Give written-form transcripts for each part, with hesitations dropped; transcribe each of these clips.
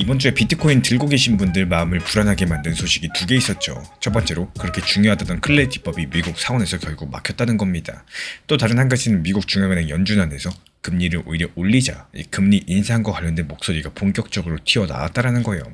이번 주에 비트코인 들고 계신 분들 마음을 불안하게 만든 소식이 두 개 있었죠. 첫 번째로 그렇게 중요하다던 클래리티법이 미국 상원에서 결국 막혔다는 겁니다. 또 다른 한 가지는 미국 중앙은행 연준안에서 금리를 오히려 올리자 이 금리 인상과 관련된 목소리가 본격적으로 튀어나왔다라는 거예요.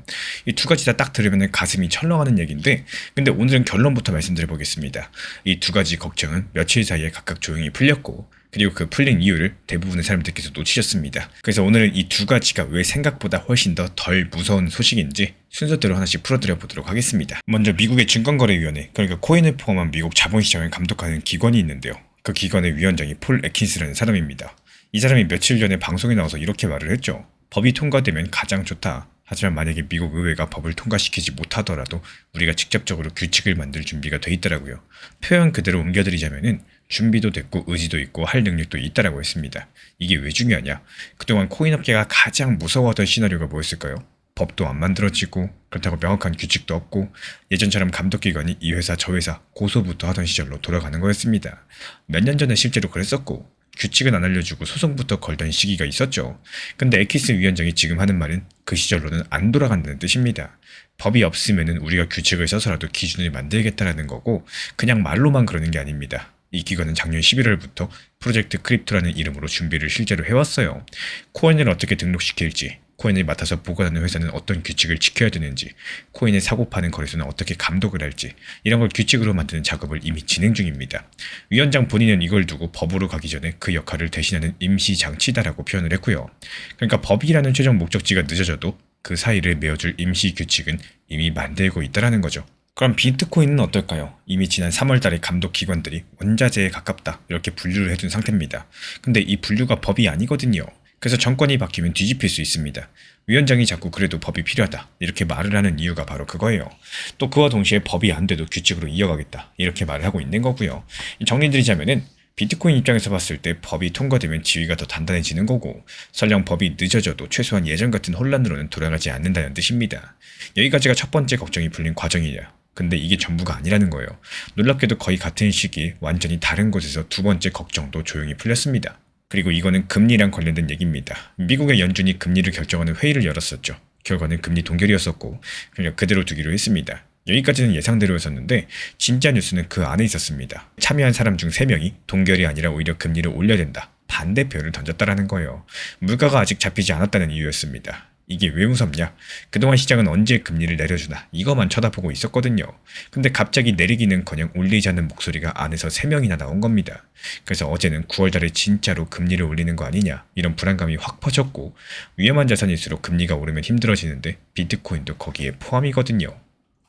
이 두 가지 다 딱 들으면 가슴이 철렁하는 얘기인데, 근데 오늘은 결론부터 말씀드려보겠습니다. 이 두 가지 걱정은 며칠 사이에 각각 조용히 풀렸고, 그리고 그 풀린 이유를 대부분의 사람들께서 놓치셨습니다. 그래서 오늘은 이 두 가지가 왜 생각보다 훨씬 더 덜 무서운 소식인지 순서대로 하나씩 풀어드려 보도록 하겠습니다. 먼저 미국의 증권거래위원회, 그러니까 코인을 포함한 미국 자본시장을 감독하는 기관이 있는데요. 그 기관의 위원장이 폴 애킨스라는 사람입니다. 이 사람이 며칠 전에 방송에 나와서 이렇게 말을 했죠. 법이 통과되면 가장 좋다. 하지만 만약에 미국 의회가 법을 통과시키지 못하더라도 우리가 직접적으로 규칙을 만들 준비가 돼 있더라고요. 표현 그대로 옮겨드리자면은 준비도 됐고 의지도 있고 할 능력도 있다라고 했습니다. 이게 왜 중요하냐? 그동안 코인업계가 가장 무서워하던 시나리오가 뭐였을까요? 법도 안 만들어지고 그렇다고 명확한 규칙도 없고 예전처럼 감독기관이 이 회사 저 회사 고소부터 하던 시절로 돌아가는 거였습니다. 몇 년 전에 실제로 그랬었고 규칙은 안 알려주고 소송부터 걸던 시기가 있었죠. 근데 에키스 위원장이 지금 하는 말은 그 시절로는 안 돌아간다는 뜻입니다. 법이 없으면은 우리가 규칙을 써서라도 기준을 만들겠다라는 거고 그냥 말로만 그러는 게 아닙니다. 이 기관은 작년 11월부터 프로젝트 크립토라는 이름으로 준비를 실제로 해왔어요. 코인을 어떻게 등록시킬지, 코인을 맡아서 보관하는 회사는 어떤 규칙을 지켜야 되는지, 코인을 사고 파는 거래소는 어떻게 감독을 할지, 이런 걸 규칙으로 만드는 작업을 이미 진행 중입니다. 위원장 본인은 이걸 두고 법으로 가기 전에 그 역할을 대신하는 임시장치다라고 표현을 했고요. 그러니까 법이라는 최종 목적지가 늦어져도 그 사이를 메워줄 임시 규칙은 이미 만들고 있다라는 거죠. 그럼 비트코인은 어떨까요? 이미 지난 3월달에 감독기관들이 원자재에 가깝다 이렇게 분류를 해둔 상태입니다. 근데 이 분류가 법이 아니거든요. 그래서 정권이 바뀌면 뒤집힐 수 있습니다. 위원장이 자꾸 그래도 법이 필요하다 이렇게 말을 하는 이유가 바로 그거예요. 또 그와 동시에 법이 안 돼도 규칙으로 이어가겠다 이렇게 말을 하고 있는 거고요. 정리드리자면은 비트코인 입장에서 봤을 때 법이 통과되면 지위가 더 단단해지는 거고 설령 법이 늦어져도 최소한 예전 같은 혼란으로는 돌아가지 않는다는 뜻입니다. 여기까지가 첫 번째 걱정이 풀린 과정이에요. 근데 이게 전부가 아니라는 거예요. 놀랍게도 거의 같은 시기에 완전히 다른 곳에서 두 번째 걱정도 조용히 풀렸습니다. 그리고 이거는 금리랑 관련된 얘기입니다. 미국의 연준이 금리를 결정하는 회의를 열었었죠. 결과는 금리 동결이었었고 그냥 그대로 두기로 했습니다. 여기까지는 예상대로였었는데 진짜 뉴스는 그 안에 있었습니다. 참여한 사람 중 3명이 동결이 아니라 오히려 금리를 올려야 된다. 반대표를 던졌다라는 거예요. 물가가 아직 잡히지 않았다는 이유였습니다. 이게 왜 무섭냐? 그동안 시장은 언제 금리를 내려주나 이거만 쳐다보고 있었거든요. 근데 갑자기 내리기는커녕 올리자는 목소리가 안에서 3명이나 나온 겁니다. 그래서 어제는 9월달에 진짜로 금리를 올리는 거 아니냐 이런 불안감이 확 퍼졌고 위험한 자산일수록 금리가 오르면 힘들어지는데 비트코인도 거기에 포함이거든요.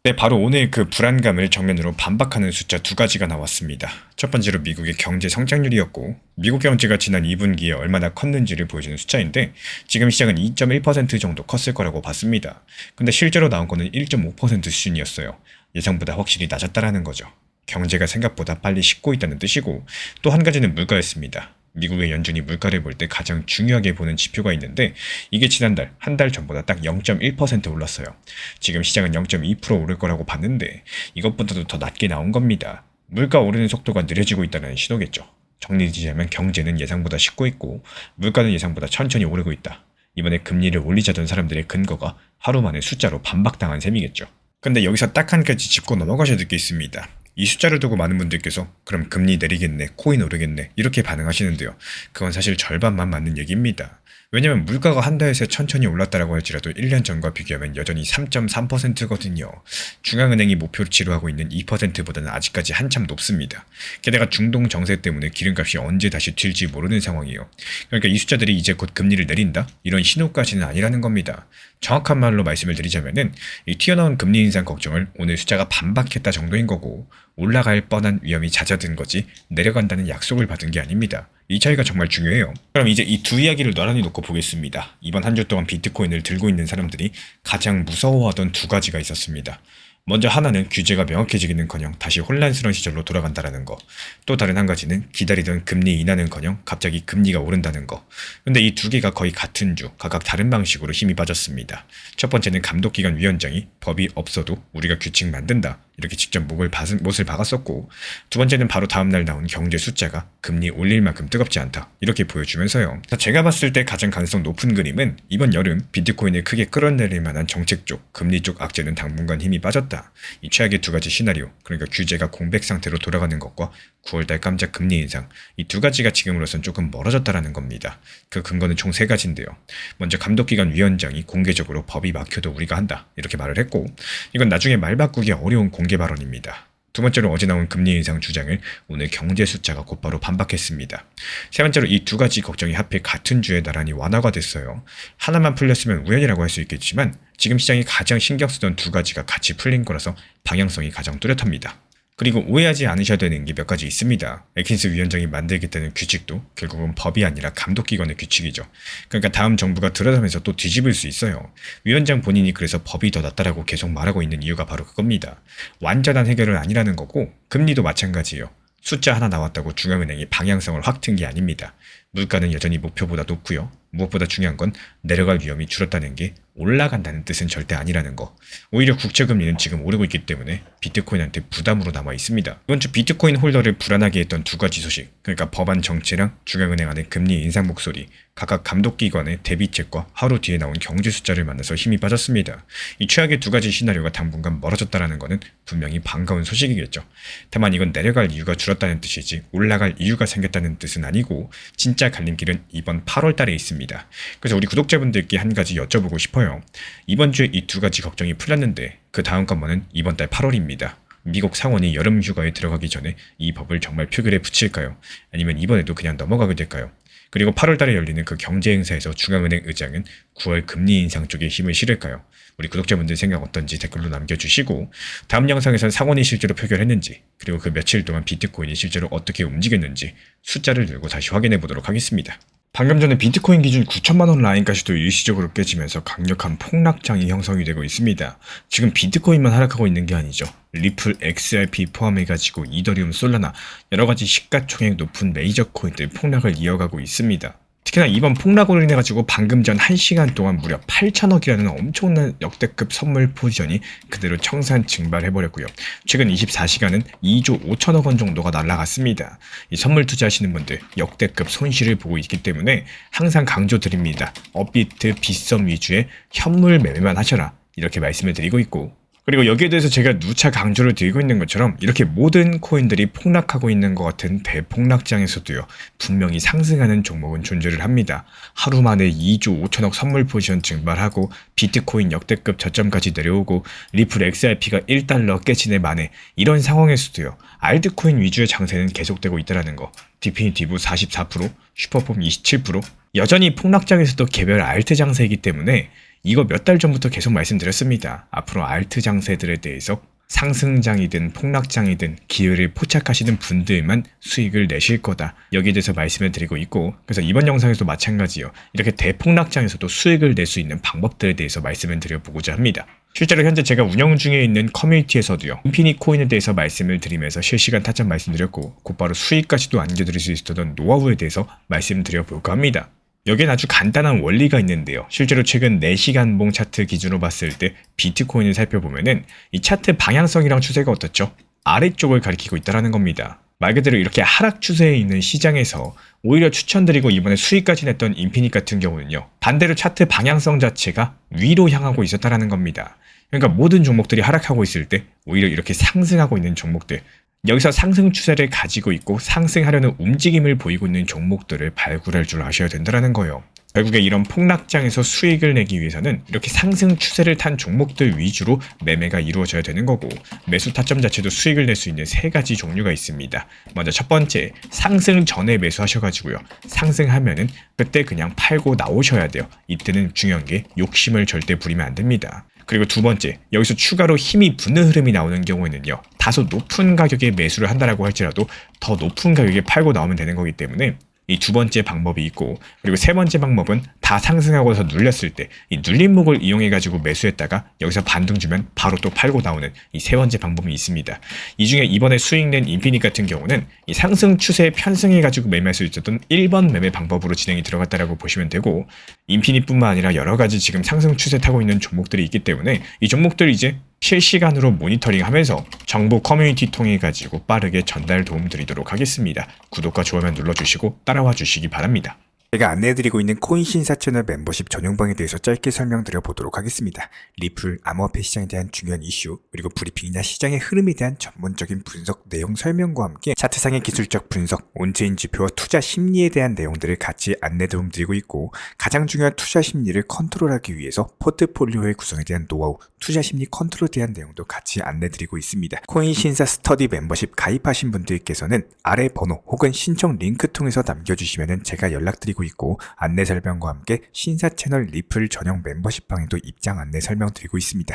네, 바로 오늘 그 불안감을 정면으로 반박하는 숫자 두 가지가 나왔습니다. 첫 번째로 미국의 경제 성장률이었고 미국 경제가 지난 2분기에 얼마나 컸는지를 보여주는 숫자인데 지금 시장은 2.1% 정도 컸을 거라고 봤습니다. 근데 실제로 나온 거는 1.5% 수준이었어요. 예상보다 확실히 낮았다라는 거죠. 경제가 생각보다 빨리 식고 있다는 뜻이고 또 한 가지는 물가였습니다. 미국의 연준이 물가를 볼 때 가장 중요하게 보는 지표가 있는데 이게 지난달 한 달 전보다 딱 0.1% 올랐어요. 지금 시장은 0.2% 오를 거라고 봤는데 이것보다도 더 낮게 나온 겁니다. 물가 오르는 속도가 느려지고 있다는 신호겠죠. 정리지자면 경제는 예상보다 식고 있고 물가는 예상보다 천천히 오르고 있다. 이번에 금리를 올리자던 사람들의 근거가 하루 만에 숫자로 반박당한 셈이겠죠. 근데 여기서 딱 한 가지 짚고 넘어가셔야 될 게 있습니다. 이 숫자를 두고 많은 분들께서 그럼 금리 내리겠네, 코인 오르겠네 이렇게 반응하시는데요. 그건 사실 절반만 맞는 얘기입니다. 왜냐면 물가가 한 달 새 천천히 올랐다라고 할지라도 1년 전과 비교하면 여전히 3.3%거든요. 중앙은행이 목표치로 하고 있는 2%보다는 아직까지 한참 높습니다. 게다가 중동 정세 때문에 기름값이 언제 다시 튈지 모르는 상황이에요. 그러니까 이 숫자들이 이제 곧 금리를 내린다? 이런 신호까지는 아니라는 겁니다. 정확한 말로 말씀을 드리자면은 이 튀어나온 금리 인상 걱정을 오늘 숫자가 반박했다 정도인 거고 올라갈 뻔한 위험이 잦아든 거지 내려간다는 약속을 받은 게 아닙니다. 이 차이가 정말 중요해요. 그럼 이제 이 두 이야기를 나란히 놓고 보겠습니다. 이번 한 주 동안 비트코인을 들고 있는 사람들이 가장 무서워하던 두 가지가 있었습니다. 먼저 하나는 규제가 명확해지기는커녕 다시 혼란스러운 시절로 돌아간다는 거. 또 다른 한 가지는 기다리던 금리 인하는커녕 갑자기 금리가 오른다는 거. 근데 이 두 개가 거의 같은 주, 각각 다른 방식으로 힘이 빠졌습니다. 첫 번째는 감독기관 위원장이 법이 없어도 우리가 규칙 만든다. 이렇게 직접 못을 박았었고, 두 번째는 바로 다음날 나온 경제 숫자가 금리 올릴 만큼 뜨겁지 않다 이렇게 보여주면서요. 제가 봤을 때 가장 가능성 높은 그림은 이번 여름 비트코인을 크게 끌어내릴 만한 정책 쪽, 금리 쪽 악재는 당분간 힘이 빠졌다. 이 최악의 두 가지 시나리오, 그러니까 규제가 공백 상태로 돌아가는 것과 9월달 깜짝 금리 인상, 이 두 가지가 지금으로선 조금 멀어졌다라는 겁니다. 그 근거는 총 세 가지인데요. 먼저 감독기관 위원장이 공개적으로 법이 막혀도 우리가 한다 이렇게 말을 했고, 이건 나중에 말 바꾸기 어려운 공개 발언입니다. 두 번째로 어제 나온 금리 인상 주장을 오늘 경제 숫자가 곧바로 반박했습니다. 세 번째로 이 두 가지 걱정이 하필 같은 주에 나란히 완화가 됐어요. 하나만 풀렸으면 우연이라고 할 수 있겠지만 지금 시장이 가장 신경 쓰던 두 가지가 같이 풀린 거라서 방향성이 가장 뚜렷합니다. 그리고 오해하지 않으셔야 되는 게 몇 가지 있습니다. 애킨스 위원장이 만들겠다는 규칙도 결국은 법이 아니라 감독기관의 규칙이죠. 그러니까 다음 정부가 들어서면서 또 뒤집을 수 있어요. 위원장 본인이 그래서 법이 더 낫다라고 계속 말하고 있는 이유가 바로 그겁니다. 완전한 해결은 아니라는 거고, 금리도 마찬가지예요. 숫자 하나 나왔다고 중앙은행이 방향성을 확 튼 게 아닙니다. 물가는 여전히 목표보다 높고요. 무엇보다 중요한 건 내려갈 위험이 줄었다는 게 올라간다는 뜻은 절대 아니라는 거. 오히려 국채금리는 지금 오르고 있기 때문에 비트코인한테 부담으로 남아 있습니다. 이번 주 비트코인 홀더를 불안하게 했던 두 가지 소식, 그러니까 법안 정체랑 중앙은행 안의 금리 인상 목소리, 각각 감독기관의 대비책과 하루 뒤에 나온 경제 숫자를 만나서 힘이 빠졌습니다. 이 최악의 두 가지 시나리오가 당분간 멀어졌다는 거는 분명히 반가운 소식이겠죠. 다만 이건 내려갈 이유가 줄었다는 뜻이지 올라갈 이유가 생겼다는 뜻은 아니고, 진짜 갈림길은 이번 8월 달에 있습니다. 그래서 우리 구독자분들께 한 가지 여쭤보고 싶어요. 이번 주에 이 두 가지 걱정이 풀렸는데 그 다음 건만은 이번 달 8월입니다. 미국 상원이 여름 휴가에 들어가기 전에 이 법을 정말 표결에 붙일까요? 아니면 이번에도 그냥 넘어가게 될까요? 그리고 8월 달에 열리는 그 경제 행사에서 중앙은행 의장은 9월 금리 인상 쪽에 힘을 실을까요? 우리 구독자분들 생각 어떤지 댓글로 남겨주시고, 다음 영상에서는 상원이 실제로 표결했는지, 그리고 그 며칠 동안 비트코인이 실제로 어떻게 움직였는지 숫자를 들고 다시 확인해 보도록 하겠습니다. 방금 전에 비트코인 기준 9천만 원 라인까지도 일시적으로 깨지면서 강력한 폭락장이 형성이 되고 있습니다. 지금 비트코인만 하락하고 있는 게 아니죠. 리플, XRP 포함해가지고 이더리움, 솔라나 여러가지 시가총액 높은 메이저 코인들 폭락을 이어가고 있습니다. 특히나 이번 폭락으로 인해가지고 방금 전 1시간 동안 무려 8천억이라는 엄청난 역대급 선물 포지션이 그대로 청산 증발해버렸고요. 최근 24시간은 2조 5천억 원 정도가 날아갔습니다. 이 선물 투자하시는 분들 역대급 손실을 보고 있기 때문에 항상 강조드립니다. 업비트, 빗썸 위주의 현물 매매만 하셔라 이렇게 말씀을 드리고 있고, 그리고 여기에 대해서 제가 누차 강조를 드리고 있는 것처럼 이렇게 모든 코인들이 폭락하고 있는 것 같은 대폭락장에서도요, 분명히 상승하는 종목은 존재를 합니다. 하루 만에 2조 5천억 선물 포지션 증발하고 비트코인 역대급 저점까지 내려오고 리플 XRP가 1달러 깨지네 만에, 이런 상황에서도요 알트코인 위주의 장세는 계속되고 있다는 거. 디피니티브 44%, 슈퍼폼 27%, 여전히 폭락장에서도 개별 알트 장세이기 때문에 이거 몇 달 전부터 계속 말씀드렸습니다. 앞으로 알트 장세들에 대해서 상승장이든 폭락장이든 기회를 포착하시는 분들만 수익을 내실 거다. 여기에 대해서 말씀을 드리고 있고, 그래서 이번 영상에서도 마찬가지요. 이렇게 대폭락장에서도 수익을 낼 수 있는 방법들에 대해서 말씀을 드려보고자 합니다. 실제로 현재 제가 운영 중에 있는 커뮤니티에서도요, 인피니 코인에 대해서 말씀을 드리면서 실시간 타점 말씀드렸고, 곧바로 수익까지도 안겨드릴 수 있었던 노하우에 대해서 말씀드려볼까 합니다. 여기엔 아주 간단한 원리가 있는데요. 실제로 최근 4시간봉 차트 기준으로 봤을 때 비트코인을 살펴보면은 이 차트 방향성이랑 추세가 어떻죠? 아래쪽을 가리키고 있다는 겁니다. 말 그대로 이렇게 하락 추세에 있는 시장에서 오히려 추천드리고 이번에 수익까지 냈던 인피니트 같은 경우는요, 반대로 차트 방향성 자체가 위로 향하고 있었다는 겁니다. 그러니까 모든 종목들이 하락하고 있을 때 오히려 이렇게 상승하고 있는 종목들, 여기서 상승 추세를 가지고 있고 상승하려는 움직임을 보이고 있는 종목들을 발굴할 줄 아셔야 된다는 거예요. 결국에 이런 폭락장에서 수익을 내기 위해서는 이렇게 상승 추세를 탄 종목들 위주로 매매가 이루어져야 되는 거고, 매수 타점 자체도 수익을 낼 수 있는 세 가지 종류가 있습니다. 먼저 첫 번째, 상승 전에 매수하셔가지고요, 상승하면은 그때 그냥 팔고 나오셔야 돼요. 이때는 중요한 게 욕심을 절대 부리면 안 됩니다. 그리고 두 번째, 여기서 추가로 힘이 붙는 흐름이 나오는 경우에는요, 다소 높은 가격에 매수를 한다라고 할지라도 더 높은 가격에 팔고 나오면 되는 거기 때문에 이 두 번째 방법이 있고, 그리고 세 번째 방법은 다 상승하고서 눌렸을 때 이 눌림목을 이용해가지고 매수했다가 여기서 반등 주면 바로 또 팔고 나오는 이 세 번째 방법이 있습니다. 이 중에 이번에 수익 낸 인피니트 같은 경우는 이 상승 추세에 편승해가지고 매매할 수 있었던 1번 매매 방법으로 진행이 들어갔다라고 보시면 되고, 인피니트뿐만 아니라 여러 가지 지금 상승 추세 타고 있는 종목들이 있기 때문에 이 종목들 이제 실시간으로 모니터링하면서 정보 커뮤니티 통해 가지고 빠르게 전달 도움드리도록 하겠습니다. 구독과 좋아요만 눌러주시고 따라와 주시기 바랍니다. 제가 안내해드리고 있는 코인 신사 채널 멤버십 전용방에 대해서 짧게 설명드려 보도록 하겠습니다. 리플, 암호화폐 시장에 대한 중요한 이슈, 그리고 브리핑이나 시장의 흐름에 대한 전문적인 분석 내용 설명과 함께 차트상의 기술적 분석, 온체인 지표와 투자 심리에 대한 내용들을 같이 안내 도움드리고 있고, 가장 중요한 투자 심리를 컨트롤하기 위해서 포트폴리오의 구성에 대한 노하우, 투자 심리 컨트롤에 대한 내용도 같이 안내드리고 있습니다. 코인 신사 스터디 멤버십 가입하신 분들께서는 아래 번호 혹은 신청 링크 통해서 남겨주시면 제가 연락드리고 있고, 안내 설명과 함께 신사 채널 리플 전용 멤버십 방에도 입장 안내 설명드리고 있습니다.